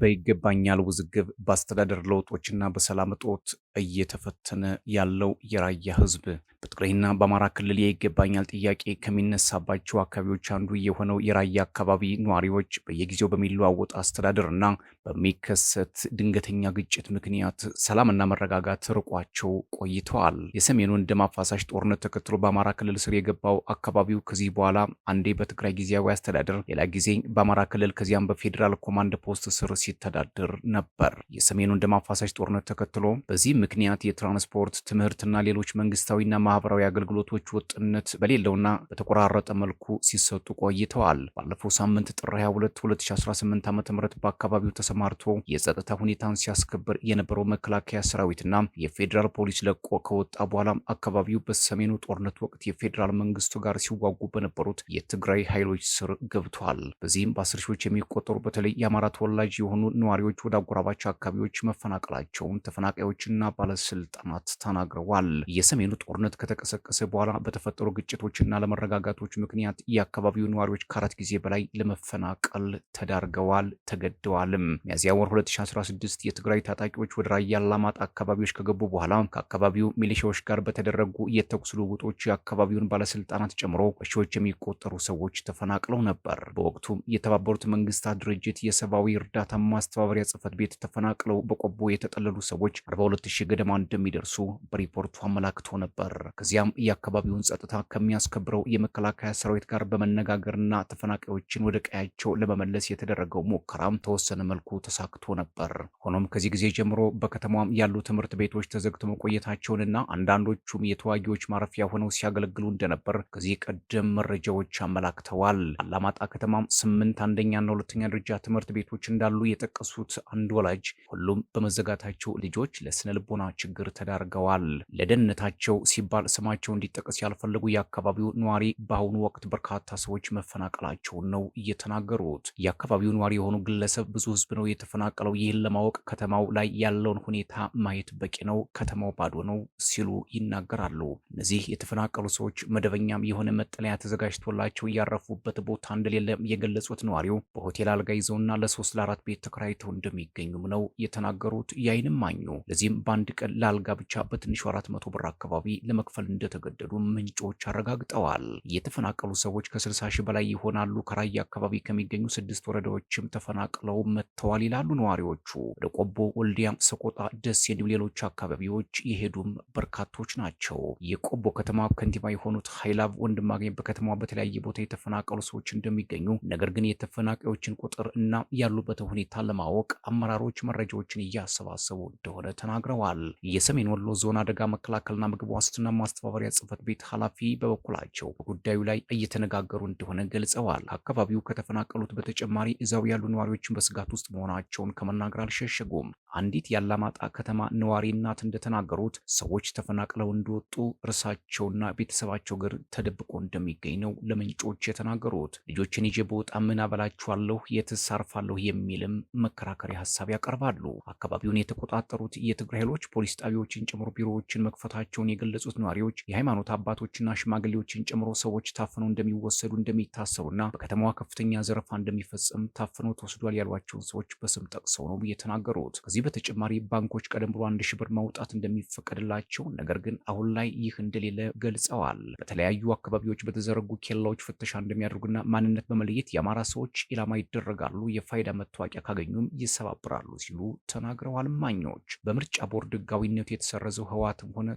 በይገባኛል ውዝግብ በአስተዳደር ለውጦችና በሰላም እጦት እየተፈተነ ያለው የራያ ህዝብ በትግራይና በአማራ ክልል የይገባኛል ጥያቄ ከሚነሳባቸው አካባቢዎች አንዱ የሆነው የራያ አካባቢ ነዋሪዎች በየጊዜው በሚለዋወጥ አስተዳደርና በሚከሰት ድንገተኛ ግጭት ምክንያት ሰላምና መረጋጋት ርቋቸው ቆይተዋል። የሰሜኑን ደም አፋሳሽ ጦርነት ተከትሎ በአማራ ክልል ስር የገባው አካባቢው ከዚህ በኋላ አንዴ በትግራይ ጊዜያዊ አስተዳደር ሌላ ጊዜ በአማራ ክልል ከዚያም በፌዴራል ኮማንድ ፖስት ስር ሲተዳደር ነበር። የሰሜኑን ደም አፋሳሽ ጦርነት ተከትሎ በዚህ ምክንያት የትራንስፖርት ትምህርትና ሌሎች መንግስታዊና ማህበራዊ አገልግሎቶች ወጥነት በሌለውና በተቆራረጠ መልኩ ሲሰጡ ቆይተዋል። ባለፈው ሳምንት ጥር 22 2018 ዓ.ም በአካባቢው ተሰማርቶ የጸጥታ ሁኔታን ሲያስከብር የነበረው መከላከያ ሰራዊትና የፌዴራል ፖሊስ ለቆ ከወጣ በኋላ አካባቢው በሰሜኑ ጦርነት ወቅት የፌዴራል መንግስቱ ጋር ሲዋጉ በነበሩት የትግራይ ኃይሎች ስር ገብቷል። በዚህም በአስር ሺዎች የሚቆጠሩ በተለይ የአማራ ተወላጅ የሆኑ ነዋሪዎች ወደ አጎራባች አካባቢዎች መፈናቀላቸውን ተፈናቃዮችና ባለስልጣናት ተናግረዋል። የሰሜኑ ጦርነት ከተቀሰቀሰ በኋላ በተፈጠሩ ግጭቶችና ለመረጋጋቶች ምክንያት የአካባቢው ነዋሪዎች ከአራት ጊዜ በላይ ለመፈናቀል ተዳርገዋል፣ ተገደዋልም። ሚያዝያ ወር 2016 የትግራይ ታጣቂዎች ወደ ራያ አላማጣ አካባቢዎች ከገቡ በኋላ ከአካባቢው ሚሊሻዎች ጋር በተደረጉ የተኩስ ልውውጦች የአካባቢውን ባለስልጣናት ጨምሮ በሺዎች የሚቆጠሩ ሰዎች ተፈናቅለው ነበር። በወቅቱ የተባበሩት መንግስታት ድርጅት የሰብአዊ እርዳታ ማስተባበሪያ ጽህፈት ቤት ተፈናቅለው በቆቦ የተጠለሉ ሰዎች 42000 ገደማ እንደሚደርሱ በሪፖርቱ አመላክቶ ነበር። ከዚያም የአካባቢውን ጸጥታ ከሚያስከብረው የመከላከያ ሰራዊት ጋር በመነጋገርና ተፈናቃዮችን ወደ ቀያቸው ለመመለስ የተደረገው ሙከራም ተወሰነ መልኩ ተሳክቶ ነበር። ሆኖም ከዚህ ጊዜ ጀምሮ በከተማም ያሉ ትምህርት ቤቶች ተዘግተው መቆየታቸውንና አንዳንዶቹም የተዋጊዎች ማረፊያ ሆነው ሲያገለግሉ እንደነበር ከዚህ ቀደም መረጃዎች አመላክተዋል። አላማጣ ከተማም 8 አንደኛና ሁለተኛ ደረጃ ትምህርት ቤቶች እንዳሉ የጠቀሱት አንድ ወላጅ ሁሉም በመዘጋታቸው ልጆች ለስነ ልቦና ችግር ተዳርገዋል። ለደህንነታቸው ሲባል ስማቸው እንዲጠቀስ ያልፈለጉ የአካባቢው ነዋሪ በአሁኑ ወቅት በርካታ ሰዎች መፈናቀላቸውን ነው እየተናገሩት። የአካባቢው ነዋሪ የሆኑ ግለሰብ ብዙ ህዝብ ነው የተፈናቀለው፣ ይህን ለማወቅ ከተማው ላይ ያለውን ሁኔታ ማየት በቂ ነው፣ ከተማው ባዶ ነው ሲሉ ይናገራሉ። እነዚህ የተፈናቀሉ ሰዎች መደበኛም የሆነ መጠለያ ተዘጋጅቶላቸው ያረፉበት ቦታ እንደሌለ የገለጹት ነዋሪው በሆቴል አልጋ ይዘውና ለ3 ለ4 ቤት ተከራይተው እንደሚገኙም ነው የተናገሩት። የዓይን እማኙ ለዚህም በአንድ ቀን ለአልጋ ብቻ በትንሹ 400 ብር አካባቢ ለመክፈል እንደተገደዱ ምንጮች አረጋግጠዋል። የተፈናቀሉ ሰዎች ከ60 ሺህ በላይ ይሆናሉ። ከራያ አካባቢ ከሚገኙ 6 ወረዳዎችም ተፈናቅለው መጥተዋል ይላሉ ነዋሪዎቹ። ወደ ቆቦ፣ ወልዲያ፣ ሰቆጣ፣ ደሴ እንዲሁም ሌሎች አካባቢዎች የሄዱም በርካቶች ናቸው። የቆቦ ከተማ ከንቲባ የሆኑት ኃይላብ ወንድማገኝ በከተማዋ በተለያየ ቦታ የተፈናቀሉ ሰዎች እንደሚገኙ፣ ነገር ግን የተፈናቃዮችን ቁጥር እና ያሉበት ሁኔታ ለማወቅ አመራሮች መረጃዎችን እያሰባሰቡ እንደሆነ ተናግረዋል። የሰሜን ወሎ ዞን አደጋ መከላከልና ምግብ ዋስትና ማስተባበሪያ ጽህፈት ቤት ኃላፊ በበኩላቸው በጉዳዩ ላይ እየተነጋገሩ እንደሆነ ገልጸዋል። አካባቢው ከተፈናቀሉት በተጨማሪ እዛው ያሉ ነዋሪዎችን በስጋት ውስጥ መሆናቸውን ከመናገር አልሸሸጉም። አንዲት የአላማጣ ከተማ ነዋሪ እናት እንደተናገሩት ሰዎች ተፈናቅለው እንደወጡ እርሳቸውና ቤተሰባቸው ጋር ተደብቆ እንደሚገኝ ነው ለምንጮች የተናገሩት። ልጆችን ይዤ በወጣ ምን አበላችኋለሁ፣ የትስ አርፋለሁ የሚልም መከራከሪያ ሀሳብ ያቀርባሉ። አካባቢውን የተቆጣጠሩት የትግራይ ኃይሎች ፖሊስ ጣቢያዎችን ጨምሮ ቢሮዎችን መክፈታቸውን የገለጹት ነዋሪዎች የሃይማኖት አባቶችና ሽማግሌዎችን ጨምሮ ሰዎች ታፍነው እንደሚወሰዱ እንደሚታሰሩና በከተማዋ ከፍተኛ ዘረፋ እንደሚፈጸም ታፍነው ተወስዷል ያሏቸውን ሰዎች በስም ጠቅሰው ነው የተናገሩት። ከዚህ በተጨማሪ ባንኮች ቀደም ብሎ 1000 ብር ማውጣት እንደሚፈቀድላቸው ነገር ግን አሁን ላይ ይህ እንደሌለ ገልጸዋል። በተለያዩ አካባቢዎች በተዘረጉ ኬላዎች ፍተሻ እንደሚያደርጉና ማንነት በመለየት የአማራ ሰዎች ኢላማ ይደረጋሉ፣ የፋይዳ መታወቂያ ካገኙም ይሰባብራሉ ሲሉ ተናግረዋል። ማኞች በምርጫ ቦርድ ህጋዊነቱ የተሰረዘው ህወሓትም ሆነ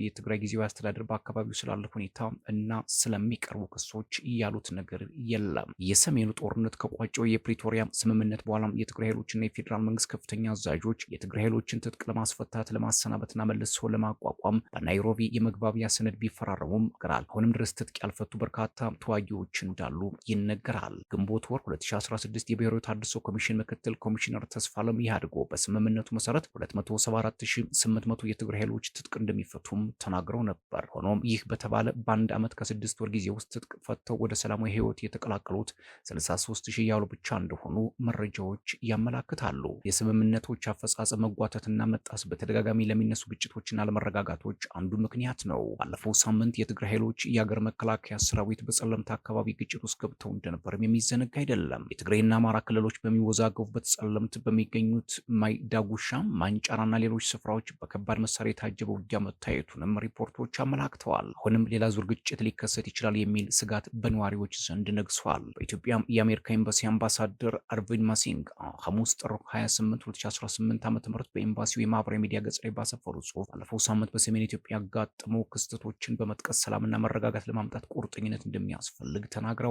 የትግራይ ጊዜያዊ አስተዳደር በአካባቢው ስላለ ሁኔታ እና ስለሚቀርቡ ክሶች ያሉት ነገር የለም። የሰሜኑ ጦርነት ከቋጨው የፕሪቶሪያ ስምምነት በኋላም የትግራይ ኃይሎችና የፌዴራል መንግስት ከፍተኛ አዛዦች የትግራይ ኃይሎችን ትጥቅ ለማስፈታት ለማሰናበትና መልሶ ለማቋቋም በናይሮቢ የመግባቢያ ሰነድ ቢፈራረሙም ገራል አሁንም ድረስ ትጥቅ ያልፈቱ በርካታ ተዋጊዎች እንዳሉ ይነገራል። ግንቦት ወር 2016 የብሔራዊ ታድሶ ኮሚሽን ምክትል ኮሚሽነር ተስፋለም ያድጎ በስምምነቱ መሰረት 274800 የትግራይ ኃይሎች ትጥቅ እንደሚፈቱም ተናግረው ነበር። ሆኖም ይህ በተባለ በአንድ ዓመት ከ6 ወር ጊዜ ውስጥ ትጥቅ ፈተው ወደ ሰላማዊ ህይወት የተቀላቀሉት 63000 ያህሉ ብቻ እንደሆኑ መረጃዎች ያመላክታሉ። የስምምነቶች አፈጻጸም መጓተትና መጣስ በተደጋጋሚ ለሚነሱ ግጭቶችና ለመረጋጋቶች አንዱ ምክንያት ነው። ባለፈው ሳምንት የትግራይ ኃይሎች የሀገር መከላከያ ሰራዊት በጸለምታ አካባቢ ግጭት ውስጥ ገብተው እንደነበርም የሚዘነጋ አይደለም። የትግራይና አማራ ክልሎች በሚወዛ አወዛገቡበት ጸለምት በሚገኙት ማይዳጉሻ፣ ማንጫራና ሌሎች ስፍራዎች በከባድ መሳሪያ የታጀበ ውጊያ መታየቱንም ሪፖርቶች አመላክተዋል። አሁንም ሌላ ዙር ግጭት ሊከሰት ይችላል የሚል ስጋት በነዋሪዎች ዘንድ ነግሷል። በኢትዮጵያም የአሜሪካ ኤምባሲ አምባሳደር አርቪን ማሲንጋ ሐሙስ ጥር 28 2018 ዓ.ም በኤምባሲው የማህበራዊ ሚዲያ ገጽ ላይ ባሰፈሩ ጽሑፍ ባለፈው ሳምንት በሰሜን ኢትዮጵያ ያጋጠሙ ክስተቶችን በመጥቀስ ሰላምና መረጋጋት ለማምጣት ቁርጠኝነት እንደሚያስፈልግ ተናግረዋል።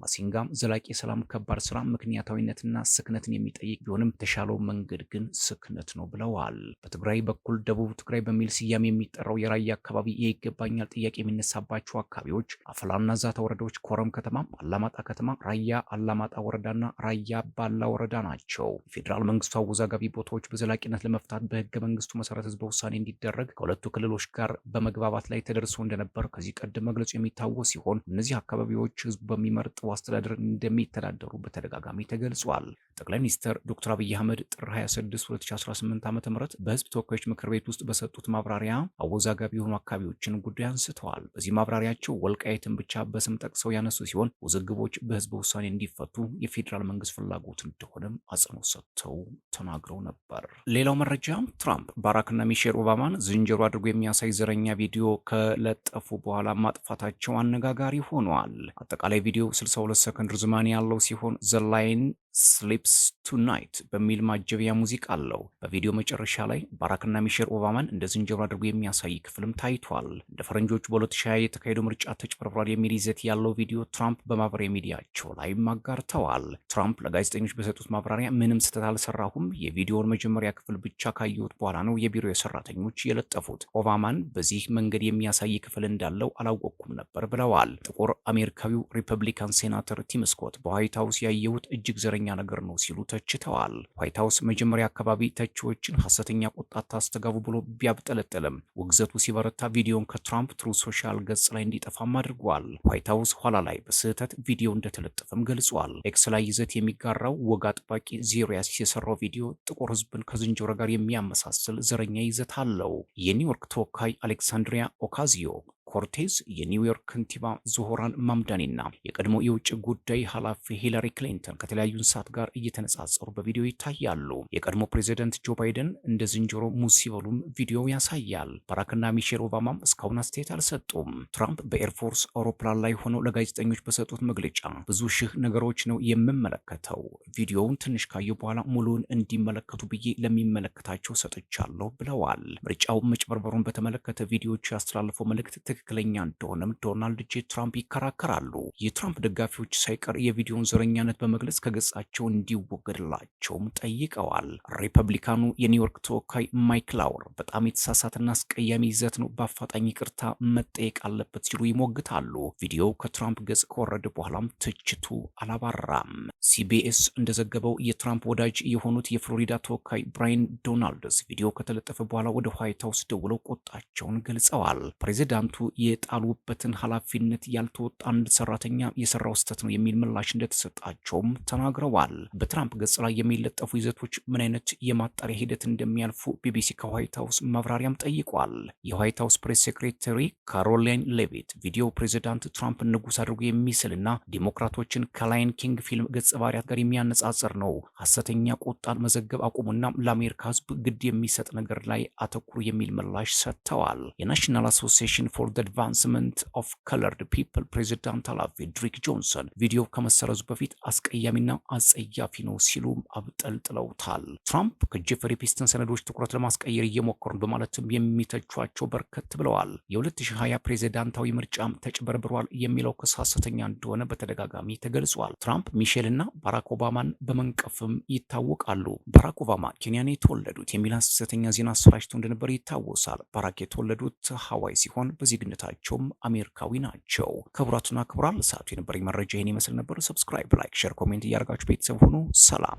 ማሲንጋም ዘላቂ የሰላም ከባድ ስራ ምክንያታዊነትና ስክነትን የሚጠይቅ ቢሆንም የተሻለው መንገድ ግን ስክነት ነው ብለዋል። በትግራይ በኩል ደቡብ ትግራይ በሚል ስያሜ የሚጠራው የራያ አካባቢ ይገባኛል ጥያቄ የሚነሳባቸው አካባቢዎች አፈላና ዛታ ወረዳዎች፣ ኮረም ከተማ፣ አላማጣ ከተማ፣ ራያ አላማጣ ወረዳና ራያ ባላ ወረዳ ናቸው። የፌዴራል መንግስቱ አወዛጋቢ ቦታዎች በዘላቂነት ለመፍታት በህገ መንግስቱ መሰረት ህዝበ ውሳኔ እንዲደረግ ከሁለቱ ክልሎች ጋር በመግባባት ላይ ተደርሶ እንደነበር ከዚህ ቀደም መግለጹ የሚታወስ ሲሆን እነዚህ አካባቢዎች ህዝቡ በሚመርጠው አስተዳደር እንደሚተዳደሩ በተደጋጋሚ ተገልጿል። ጠቅላይ ሚኒስትር ዶክተር አብይ አህመድ ጥር 26 2018 ዓ.ም በህዝብ ተወካዮች ምክር ቤት ውስጥ በሰጡት ማብራሪያ አወዛጋቢ የሆኑ አካባቢዎችን ጉዳይ አንስተዋል። በዚህ ማብራሪያቸው ወልቃይትን ብቻ በስም ጠቅሰው ያነሱ ሲሆን ውዝግቦች በህዝበ ውሳኔ እንዲፈቱ የፌዴራል መንግስት ፍላጎት እንደሆነም አጽንኦት ሰጥተው ተናግረው ነበር። ሌላው መረጃ ትራምፕ ባራክና ሚሼል ኦባማን ዝንጀሮ አድርጎ የሚያሳይ ዘረኛ ቪዲዮ ከለጠፉ በኋላ ማጥፋታቸው አነጋጋሪ ሆኗል። አጠቃላይ ቪዲዮ 62 ሰከንድ ርዝማኔ ያለው ሲሆን ዘ ላይን ስሊፕስ ቱናይት በሚል ማጀቢያ ሙዚቃ አለው። በቪዲዮ መጨረሻ ላይ ባራክና ሚሼል ኦባማን እንደ ዝንጀሮ አድርጎ የሚያሳይ ክፍልም ታይቷል። እንደ ፈረንጆቹ በ2020 የተካሄደው ምርጫ ተጭበርብሯል የሚል ይዘት ያለው ቪዲዮ ትራምፕ በማህበራዊ ሚዲያቸው ላይ አጋርተዋል። ትራምፕ ለጋዜጠኞች በሰጡት ማብራሪያ ምንም ስህተት አልሰራሁም፣ የቪዲዮውን መጀመሪያ ክፍል ብቻ ካየሁት በኋላ ነው የቢሮ ሰራተኞች የለጠፉት። ኦባማን በዚህ መንገድ የሚያሳይ ክፍል እንዳለው አላወቅኩም ነበር ብለዋል። ጥቁር አሜሪካዊው ሪፐብሊካን ሴናተር ቲም ስኮት በዋይት ሀውስ ያየሁት እጅግ ዘረኛ ነገር ነው ሲሉ ተችተዋል። ዋይት ሀውስ መጀመሪያ አካባቢ ተቺዎችን ሐሰተኛ ቁጣ ታስተጋቡ ብሎ ቢያብጠለጥልም ውግዘቱ ሲበረታ ቪዲዮን ከትራምፕ ትሩ ሶሻል ገጽ ላይ እንዲጠፋም አድርጓል። ዋይት ሀውስ ኋላ ላይ በስህተት ቪዲዮ እንደተለጠፈም ገልጿል። ኤክስ ላይ ይዘት የሚጋራው ወግ አጥባቂ ዜሪያስ የሰራው ቪዲዮ ጥቁር ህዝብን ከዝንጀሮ ጋር የሚያመሳስል ዘረኛ ይዘት አለው። የኒውዮርክ ተወካይ አሌክሳንድሪያ ኦካዚዮ ኮርቴዝ፣ የኒውዮርክ ከንቲባ ዞሆራን ማምዳኒና የቀድሞ የውጭ ጉዳይ ኃላፊ ሂላሪ ክሊንተን ከተለያዩ እንስሳት ጋር እየተነጻጸሩ በቪዲዮ ይታያሉ። የቀድሞ ፕሬዚደንት ጆ ባይደን እንደ ዝንጀሮ ሙዝ ሲበሉም ቪዲዮ ያሳያል። ባራክና ሚሼል ኦባማም እስካሁን አስተያየት አልሰጡም። ትራምፕ በኤርፎርስ አውሮፕላን ላይ ሆነው ለጋዜጠኞች በሰጡት መግለጫ ብዙ ሺህ ነገሮች ነው የምመለከተው፣ ቪዲዮውን ትንሽ ካየሁ በኋላ ሙሉውን እንዲመለከቱ ብዬ ለሚመለከታቸው ሰጥቻለሁ ብለዋል። ምርጫው መጭበርበሩን በተመለከተ ቪዲዮቹ ያስተላለፈው መልእክት ትክክለኛ እንደሆነም ዶናልድ ጄ ትራምፕ ይከራከራሉ። የትራምፕ ደጋፊዎች ሳይቀር የቪዲዮውን ዘረኛነት በመግለጽ ከገጻቸው እንዲወገድላቸውም ጠይቀዋል። ሪፐብሊካኑ የኒውዮርክ ተወካይ ማይክ ላውር በጣም የተሳሳተና አስቀያሚ ይዘት ነው፣ በአፋጣኝ ይቅርታ መጠየቅ አለበት ሲሉ ይሞግታሉ። ቪዲዮው ከትራምፕ ገጽ ከወረደ በኋላም ትችቱ አላባራም። ሲቢኤስ እንደዘገበው የትራምፕ ወዳጅ የሆኑት የፍሎሪዳ ተወካይ ብራያን ዶናልድስ ቪዲዮ ከተለጠፈ በኋላ ወደ ዋይት ሀውስ ደውለው ቁጣቸውን ገልጸዋል። ፕሬዚዳንቱ የጣሉበትን ኃላፊነት ያልተወጣ አንድ ሰራተኛ የሰራው ስህተት ነው የሚል ምላሽ እንደተሰጣቸውም ተናግረዋል። በትራምፕ ገጽ ላይ የሚለጠፉ ይዘቶች ምን አይነት የማጣሪያ ሂደት እንደሚያልፉ ቢቢሲ ከዋይት ሀውስ ማብራሪያም ጠይቋል። የዋይት ሀውስ ፕሬስ ሴክሬታሪ ካሮላይን ሌቪት ቪዲዮ ፕሬዚዳንት ትራምፕ ንጉስ አድርጎ የሚስልና ዲሞክራቶችን ከላይን ኪንግ ፊልም ገጽ ባህሪያት ጋር የሚያነጻጽር ነው፣ ሐሰተኛ ቁጣን መዘገብ አቁሙና ለአሜሪካ ህዝብ ግድ የሚሰጥ ነገር ላይ አተኩሩ የሚል ምላሽ ሰጥተዋል። የናሽናል አሶሲዬሽን ፎር ዘ አድቫንስመንት ኦፍ ከለርድ ፒፕል ፕሬዚዳንት ኃላፊ ድሪክ ጆንሰን ቪዲዮ ከመሰረዙ በፊት አስቀያሚና አጸያፊ ነው ሲሉ አብጠልጥለውታል። ትራምፕ ከጄፈሪ ፒስተን ሰነዶች ትኩረት ለማስቀየር እየሞከሩን በማለትም የሚተቿቸው በርከት ብለዋል። የ2020 ፕሬዚዳንታዊ ምርጫም ተጭበርብሯል የሚለው ክስ ሐሰተኛ እንደሆነ በተደጋጋሚ ተገልጿል። ትራምፕ ሚሼልና ባራክ ኦባማን በመንቀፍም ይታወቃሉ። ባራክ ኦባማ ኬንያን የተወለዱት የሚል ሐሰተኛ ዜና አሰራጭተው እንደነበር ይታወሳል። ባራክ የተወለዱት ሀዋይ ሲሆን በዜግነታቸውም አሜሪካዊ ናቸው። ክቡራትና ክቡራን ለሰዓቱ የነበረኝ መረጃ ይህን ይመስል ነበር። ሰብስክራይብ፣ ላይክ፣ ሼር፣ ኮሜንት እያደረጋችሁ ቤተሰብ ሁኑ። ሰላም